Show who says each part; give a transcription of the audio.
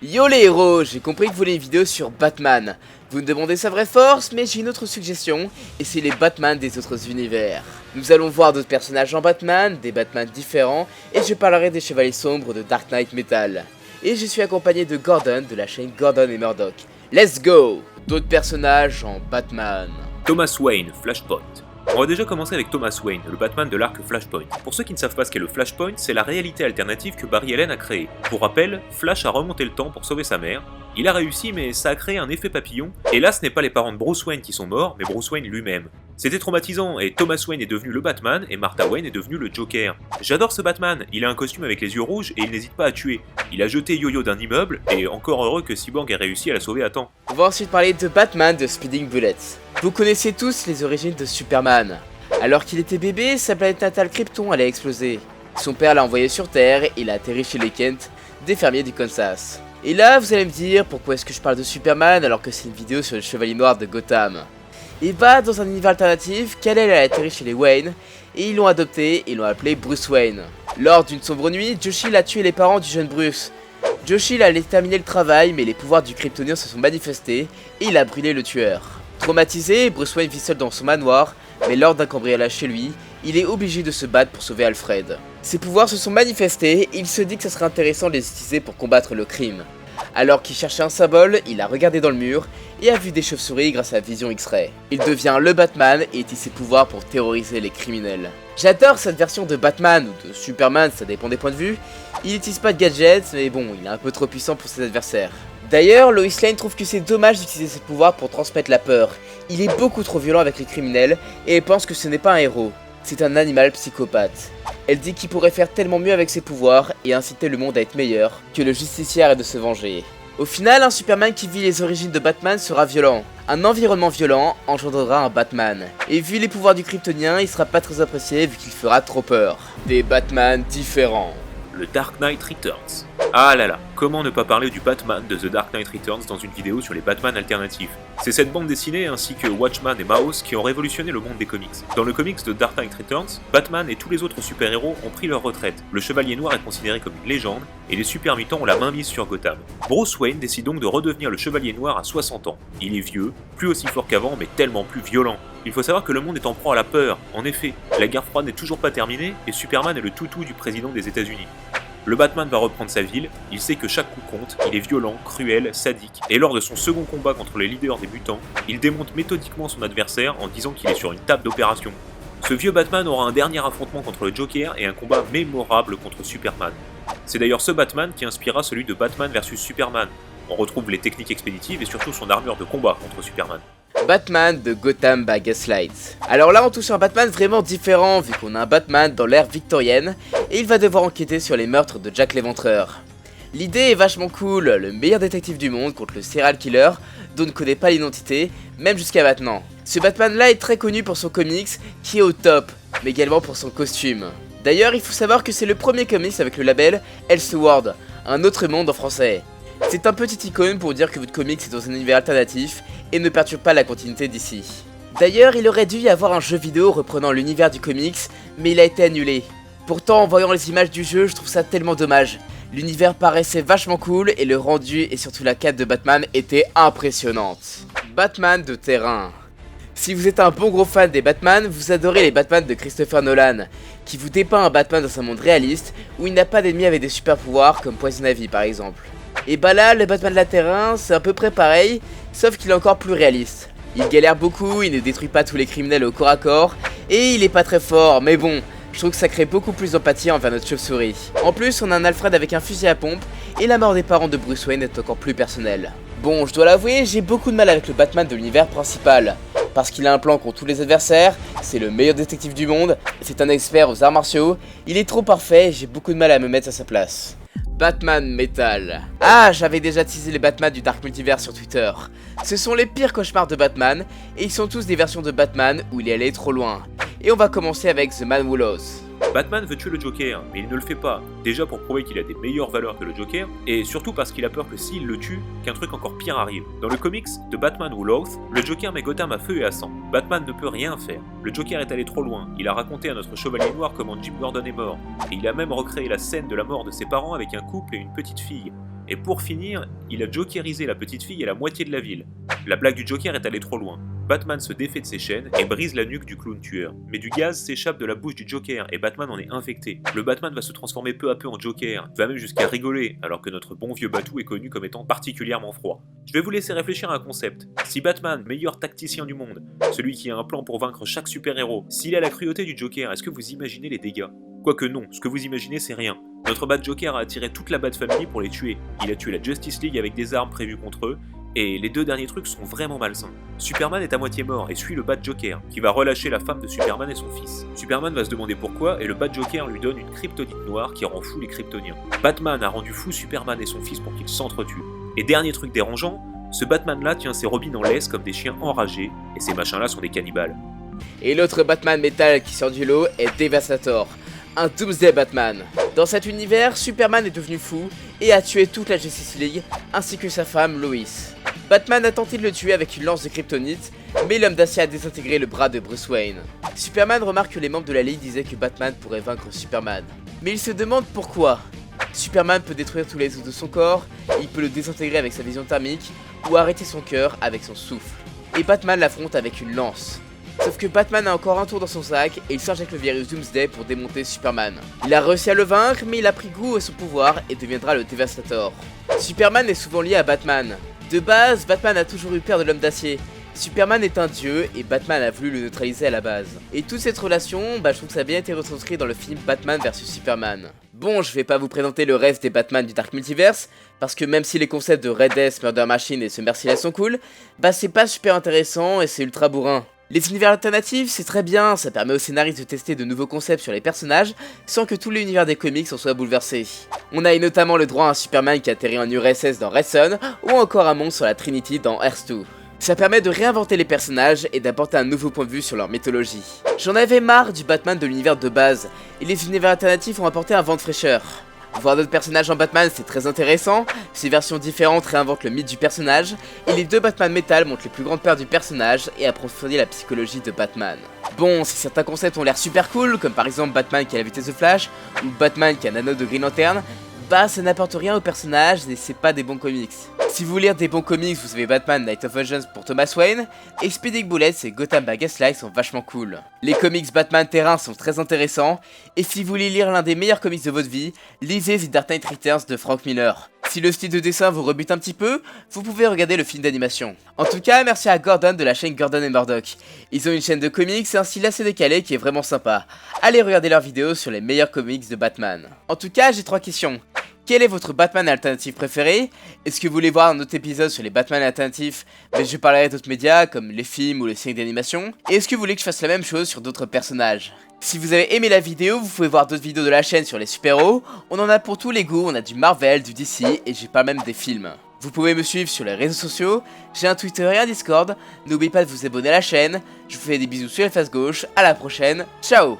Speaker 1: Yo les héros, j'ai compris que vous voulez une vidéo sur Batman. Vous me demandez sa vraie force, mais j'ai une autre suggestion, et c'est les Batman des autres univers. Nous allons voir d'autres personnages en Batman, des Batman différents, et je parlerai des Chevaliers Sombres de Dark Knight Metal. Et je suis accompagné de Gordon, de la chaîne Gordon et Murdoch. Let's go! D'autres personnages en Batman.
Speaker 2: Thomas Wayne, Flashpoint. On va déjà commencer avec Thomas Wayne, le Batman de l'arc Flashpoint. Pour ceux qui ne savent pas ce qu'est le Flashpoint, c'est la réalité alternative que Barry Allen a créée. Pour rappel, Flash a remonté le temps pour sauver sa mère. Il a réussi, mais ça a créé un effet papillon. Et là, ce n'est pas les parents de Bruce Wayne qui sont morts, mais Bruce Wayne lui-même. C'était traumatisant, et Thomas Wayne est devenu le Batman, et Martha Wayne est devenue le Joker. J'adore ce Batman, il a un costume avec les yeux rouges, et il n'hésite pas à tuer. Il a jeté Yo-Yo d'un immeuble, et encore heureux que Cyborg ait réussi à la sauver à temps.
Speaker 1: On va ensuite parler de Batman de Speeding Bullets. Vous connaissez tous les origines de Superman. Alors qu'il était bébé, sa planète natale Krypton allait exploser. Son père l'a envoyé sur Terre et il a atterri chez les Kent, des fermiers du Kansas. Et là, vous allez me dire pourquoi est-ce que je parle de Superman alors que c'est une vidéo sur le Chevalier Noir de Gotham. Et bah, dans un univers alternatif, Kal-El a atterri chez les Wayne et ils l'ont adopté et l'ont appelé Bruce Wayne. Lors d'une sombre nuit, Josh-Hill a tué les parents du jeune Bruce. Josh-Hill allait terminer le travail, mais les pouvoirs du Kryptonien se sont manifestés et il a brûlé le tueur. Traumatisé, Bruce Wayne vit seul dans son manoir, mais lors d'un cambriolage chez lui, il est obligé de se battre pour sauver Alfred. Ses pouvoirs se sont manifestés et il se dit que ce serait intéressant de les utiliser pour combattre le crime. Alors qu'il cherchait un symbole, il a regardé dans le mur et a vu des chauves-souris grâce à la vision X-Ray. Il devient le Batman et utilise ses pouvoirs pour terroriser les criminels. J'adore cette version de Batman ou de Superman, ça dépend des points de vue. Il n'utilise pas de gadgets, mais bon, il est un peu trop puissant pour ses adversaires. D'ailleurs, Lois Lane trouve que c'est dommage d'utiliser ses pouvoirs pour transmettre la peur. Il est beaucoup trop violent avec les criminels et elle pense que ce n'est pas un héros, c'est un animal psychopathe. Elle dit qu'il pourrait faire tellement mieux avec ses pouvoirs et inciter le monde à être meilleur que le justicier et de se venger. Au final, un Superman qui vit les origines de Batman sera violent. Un environnement violent engendrera un Batman. Et vu les pouvoirs du Kryptonien, il sera pas très apprécié vu qu'il fera trop peur. Des Batman différents.
Speaker 2: Le Dark Knight Returns. Ah là là, comment ne pas parler du Batman de The Dark Knight Returns dans une vidéo sur les Batman alternatifs. C'est cette bande dessinée ainsi que Watchman et Maus qui ont révolutionné le monde des comics. Dans le comics de Dark Knight Returns, Batman et tous les autres super-héros ont pris leur retraite. Le Chevalier Noir est considéré comme une légende et les super mutants ont la main mise sur Gotham. Bruce Wayne décide donc de redevenir le Chevalier Noir à 60 ans. Il est vieux, plus aussi fort qu'avant mais tellement plus violent. Il faut savoir que le monde est en proie à la peur. En effet, la guerre froide n'est toujours pas terminée et Superman est le toutou du président des États-Unis. Le Batman va reprendre sa ville, il sait que chaque coup compte, il est violent, cruel, sadique, et lors de son second combat contre les leaders des mutants, il démonte méthodiquement son adversaire en disant qu'il est sur une table d'opération. Ce vieux Batman aura un dernier affrontement contre le Joker et un combat mémorable contre Superman. C'est d'ailleurs ce Batman qui inspira celui de Batman vs Superman. On retrouve les techniques expéditives et surtout son armure de combat contre Superman.
Speaker 1: Batman de Gotham by Gaslight. Alors là on touche un Batman vraiment différent vu qu'on a un Batman dans l'ère victorienne et il va devoir enquêter sur les meurtres de Jack l'Éventreur. L'idée est vachement cool, le meilleur détective du monde contre le serial killer dont on ne connaît pas l'identité, même jusqu'à maintenant. Ce Batman là est très connu pour son comics qui est au top, mais également pour son costume. D'ailleurs il faut savoir que c'est le premier comics avec le label Elseworld, un autre monde en français. C'est un petit icône pour dire que votre comics est dans un univers alternatif et ne perturbe pas la continuité d'ici. D'ailleurs, il aurait dû y avoir un jeu vidéo reprenant l'univers du comics, mais il a été annulé. Pourtant, en voyant les images du jeu, je trouve ça tellement dommage. L'univers paraissait vachement cool et le rendu et surtout la cape de Batman était impressionnante. Batman de terrain. Si vous êtes un bon gros fan des Batman, vous adorez les Batman de Christopher Nolan, qui vous dépeint un Batman dans un monde réaliste où il n'a pas d'ennemis avec des super pouvoirs comme Poison Ivy par exemple. Et bah là, le Batman de la terrain, c'est à peu près pareil, sauf qu'il est encore plus réaliste. Il galère beaucoup, il ne détruit pas tous les criminels au corps à corps, et il est pas très fort, mais bon, je trouve que ça crée beaucoup plus d'empathie envers notre chauve-souris. En plus, on a un Alfred avec un fusil à pompe, et la mort des parents de Bruce Wayne est encore plus personnelle. Bon, je dois l'avouer, j'ai beaucoup de mal avec le Batman de l'univers principal, parce qu'il a un plan contre tous les adversaires, c'est le meilleur détective du monde, c'est un expert aux arts martiaux, il est trop parfait, j'ai beaucoup de mal à me mettre à sa place. Batman Metal. Ah, j'avais déjà teasé les Batman du Dark Multiverse sur Twitter. Ce sont les pires cauchemars de Batman, et ils sont tous des versions de Batman où il est allé trop loin. Et on va commencer avec The Man Who Lost.
Speaker 2: Batman veut tuer le Joker, mais il ne le fait pas, déjà pour prouver qu'il a des meilleures valeurs que le Joker, et surtout parce qu'il a peur que s'il le tue, qu'un truc encore pire arrive. Dans le comics de Batman Who Lost, le Joker met Gotham à feu et à sang. Batman ne peut rien faire. Le Joker est allé trop loin, il a raconté à notre Chevalier Noir comment Jim Gordon est mort, et il a même recréé la scène de la mort de ses parents avec un couple et une petite fille. Et pour finir, il a jokerisé la petite fille et la moitié de la ville. La blague du Joker est allée trop loin. Batman se défait de ses chaînes et brise la nuque du clown tueur. Mais du gaz s'échappe de la bouche du Joker et Batman en est infecté. Le Batman va se transformer peu à peu en Joker, va même jusqu'à rigoler, alors que notre bon vieux Batou est connu comme étant particulièrement froid. Je vais vous laisser réfléchir à un concept. Si Batman, meilleur tacticien du monde, celui qui a un plan pour vaincre chaque super-héros, s'il a la cruauté du Joker, est-ce que vous imaginez les dégâts? Quoique non, ce que vous imaginez c'est rien. Notre Bat Joker a attiré toute la Bat Family pour les tuer. Il a tué la Justice League avec des armes prévues contre eux, et les deux derniers trucs sont vraiment malsains. Superman est à moitié mort et suit le Bat Joker, qui va relâcher la femme de Superman et son fils. Superman va se demander pourquoi, et le Bat Joker lui donne une kryptonite noire qui rend fou les Kryptoniens. Batman a rendu fou Superman et son fils pour qu'ils s'entretuent. Et dernier truc dérangeant, ce Batman-là tient ses Robins en laisse comme des chiens enragés, et ces machins-là sont des cannibales.
Speaker 1: Et l'autre Batman métal qui sort du lot est Devastator, un Doomsday Batman. Dans cet univers, Superman est devenu fou et a tué toute la Justice League, ainsi que sa femme Lois. Batman a tenté de le tuer avec une lance de kryptonite, mais l'homme d'acier a désintégré le bras de Bruce Wayne. Superman remarque que les membres de la Ligue disaient que Batman pourrait vaincre Superman. Mais il se demande pourquoi. Superman peut détruire tous les os de son corps, il peut le désintégrer avec sa vision thermique, ou arrêter son cœur avec son souffle. Et Batman l'affronte avec une lance. Sauf que Batman a encore un tour dans son sac et il charge avec le virus Doomsday pour démonter Superman. Il a réussi à le vaincre, mais il a pris goût à son pouvoir et deviendra le Devastator. Superman est souvent lié à Batman. De base, Batman a toujours eu peur de l'homme d'acier. Superman est un dieu et Batman a voulu le neutraliser à la base. Et toute cette relation, je trouve que ça a bien été retranscrit dans le film Batman vs Superman. Bon, je vais pas vous présenter le reste des Batman du Dark Multiverse, parce que même si les concepts de Red Death, Murder Machine et ce Merciless sont cool, c'est pas super intéressant et c'est ultra bourrin. Les univers alternatifs, c'est très bien, ça permet aux scénaristes de tester de nouveaux concepts sur les personnages sans que tout l'univers des comics en soit bouleversé. On a eu notamment le droit à un Superman qui atterrit en URSS dans Red Son, ou encore un monstre sur la Trinity dans Earth 2. Ça permet de réinventer les personnages et d'apporter un nouveau point de vue sur leur mythologie. J'en avais marre du Batman de l'univers de base, et les univers alternatifs ont apporté un vent de fraîcheur. Voir d'autres personnages en Batman c'est très intéressant, ces versions différentes réinventent le mythe du personnage, et les deux Batman Metal montrent les plus grandes peurs du personnage et approfondissent la psychologie de Batman. Bon, si certains concepts ont l'air super cool, comme par exemple Batman qui a la vitesse de Flash, ou Batman qui a un anneau de Green Lantern, ça n'apporte rien au personnage et c'est pas des bons comics. Si vous voulez lire des bons comics, vous avez Batman Night of Vengeance pour Thomas Wayne, et Speeding Bullets et Gotham by Gaslight sont vachement cool. Les comics Batman Terrain sont très intéressants, et si vous voulez lire l'un des meilleurs comics de votre vie, lisez The Dark Knight Returns de Frank Miller. Si le style de dessin vous rebute un petit peu, vous pouvez regarder le film d'animation. En tout cas, merci à Gordon de la chaîne Gordon et Murdoch. Ils ont une chaîne de comics et un style assez décalé qui est vraiment sympa. Allez regarder leurs vidéos sur les meilleurs comics de Batman. En tout cas, j'ai 3 questions. Quel est votre Batman alternatif préféré? Est-ce que vous voulez voir un autre épisode sur les Batman alternatifs, mais je parlerai d'autres médias comme les films ou les séries d'animation? Et est-ce que vous voulez que je fasse la même chose sur d'autres personnages? Si vous avez aimé la vidéo, vous pouvez voir d'autres vidéos de la chaîne sur les super-héros. On en a pour tous les goûts, on a du Marvel, du DC et j'ai pas même des films. Vous pouvez me suivre sur les réseaux sociaux, j'ai un Twitter et un Discord. N'oubliez pas de vous abonner à la chaîne. Je vous fais des bisous sur la face gauche, à la prochaine, ciao!